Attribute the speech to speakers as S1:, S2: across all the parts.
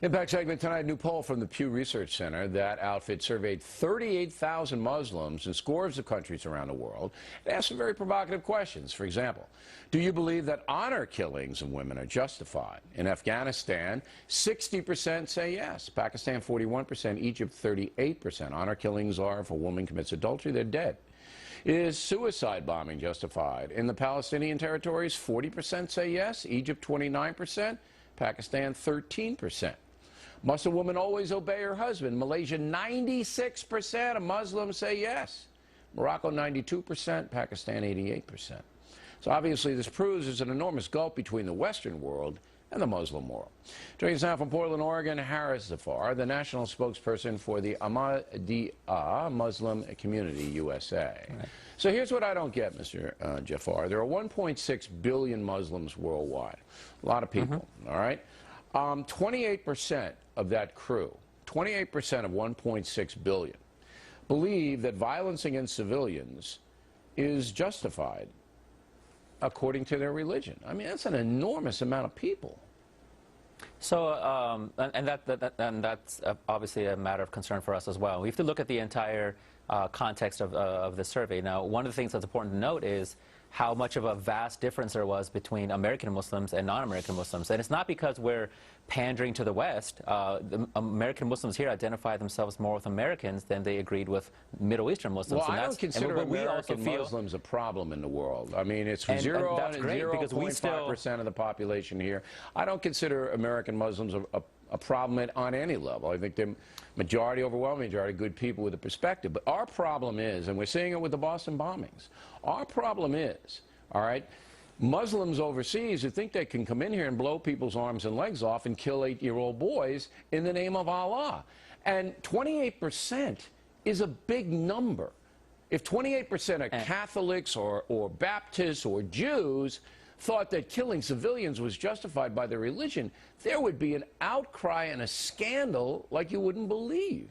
S1: Impact segment tonight, a new poll from the Pew Research Center. That outfit surveyed 38,000 Muslims in scores of countries around the world. It asked some very provocative questions. For example, do you believe that honor killings of women are justified? In Afghanistan, 60% say yes. Pakistan, 41%. Egypt, 38%. Honor killings are if a woman commits adultery, they're dead. Is suicide bombing justified? In the Palestinian territories, 40% say yes. Egypt, 29%. Pakistan, 13%. Must a woman always obey her husband? Malaysia, 96% of Muslims say yes. Morocco, 92%. Pakistan, 88%. So obviously this proves there's an enormous gulf between the Western world and the Muslim world. Joining us now from Portland, Oregon, Harris Zafar, the national spokesperson for the Ahmadiyya Muslim Community USA. Right. So here's what I don't get, Mr. Zafar. There are 1.6 billion Muslims worldwide. A lot of people, all right? 28% of that crew, 28% of 1.6 billion, believe that violence against civilians is justified according to their religion. I mean, that's an enormous amount of people.
S2: So, and that's obviously a matter of concern for us as well. We have to look at the entire context of the survey. Now, one of the things that's important to note is how much of a vast difference there was between American Muslims and non-American Muslims. And it's not because we're pandering to the West. The American Muslims here identify themselves more with Americans than they agreed with Middle Eastern Muslims.
S1: Well, I don't consider American Muslims a problem in the world. I mean, it's 0.5% of the population here. I don't consider American Muslims a problem on any level. I think they're majority, overwhelming majority, good people with a perspective. But our problem is, and we're seeing it with the Boston bombings, our problem is, all right, Muslims overseas who think they can come in here and blow people's arms and legs off and kill 8-year-old boys in the name of Allah. And 28% is a big number. If 28% of Catholics or Baptists or Jews thought that killing civilians was justified by their religion, there would be an outcry and a scandal like you wouldn't believe.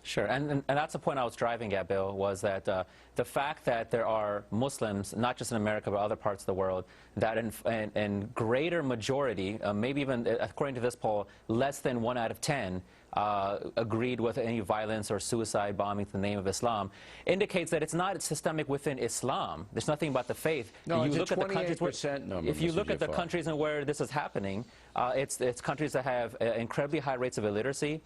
S2: Sure, and that's the point I was driving at, Bill, was that the fact that there are Muslims, not just in America, but other parts of the world, that in greater majority, maybe even, according to this poll, less than 1 out of 10 agreed with any violence or suicide bombing in the name of Islam, indicates that it's not systemic within Islam. There's nothing about the faith.
S1: No, you look at the countries where,
S2: if you look at the countries in where this is happening, it's countries that have incredibly high rates of illiteracy.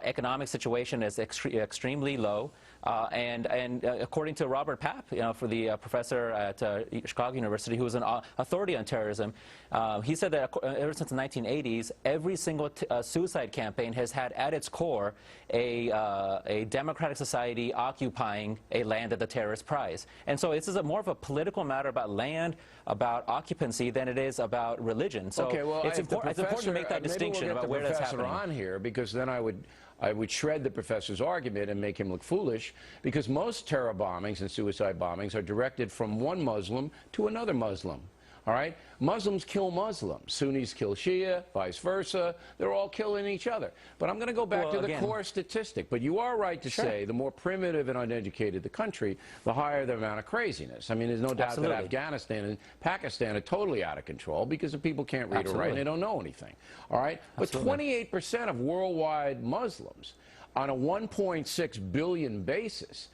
S2: Economic situation is extremely low, and according to Robert Papp, for the professor at Chicago University, who is an authority on terrorism, he said that ever since the 1980s, every single suicide campaign has had at its core a democratic society occupying a land that the terrorists prize. And so this is more of a political matter about land, about occupancy, than it is about religion. So
S1: okay, well,
S2: it's important to make that distinction about where that's happening.
S1: On here, because then I would shred the professor's argument and make him look foolish, because most terror bombings and suicide bombings are directed from one Muslim to another Muslim. All right? Muslims kill Muslims. Sunnis kill Shia, vice versa. They're all killing each other. But I'm going to go back to the core statistic. But you are right to say the more primitive and uneducated the country, the higher the amount of craziness. I mean, there's no doubt that Afghanistan and Pakistan are totally out of control because the people can't read or write and they don't know anything. All right? But 28% of worldwide Muslims on a 1.6 billion basis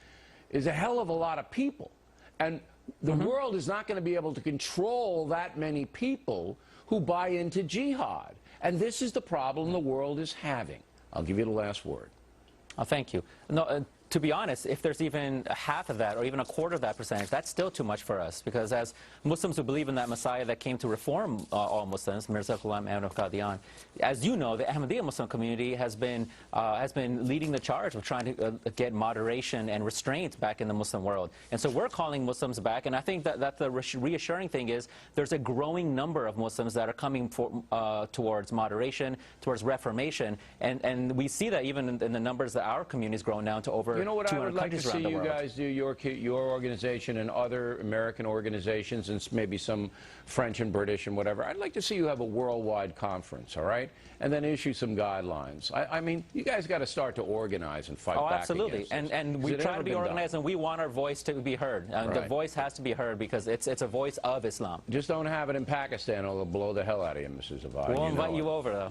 S1: is a hell of a lot of people. And the world is not going to be able to control that many people who buy into jihad. And this is the problem the world is having. I'll give you the last word.
S2: Oh, thank you. No, to be honest, if there's even half of that or even a quarter of that percentage, that's still too much for us. Because as Muslims who believe in that Messiah that came to reform all Muslims, Mirza Ghulam Ahmad Qadian, as you know, the Ahmadiyya Muslim community has been leading the charge of trying to get moderation and restraint back in the Muslim world. And so we're calling Muslims back, and I think that the reassuring thing is there's a growing number of Muslims that are coming towards moderation, towards reformation, and we see that even in the numbers that our community is growing now to over
S1: You know what I would like to see you guys do, your organization and other American organizations, and maybe some French and British and whatever. I'd like to see you have a worldwide conference, all right? And then issue some guidelines. I mean, you guys got to start to organize and fight back
S2: absolutely.
S1: against this.
S2: And we try to be organized, and we want our voice to be heard. The voice has to be heard because it's a voice of Islam.
S1: Just don't have it in Pakistan, or they'll blow the hell out of you, Mrs. Zafar.
S2: We'll invite you over, though.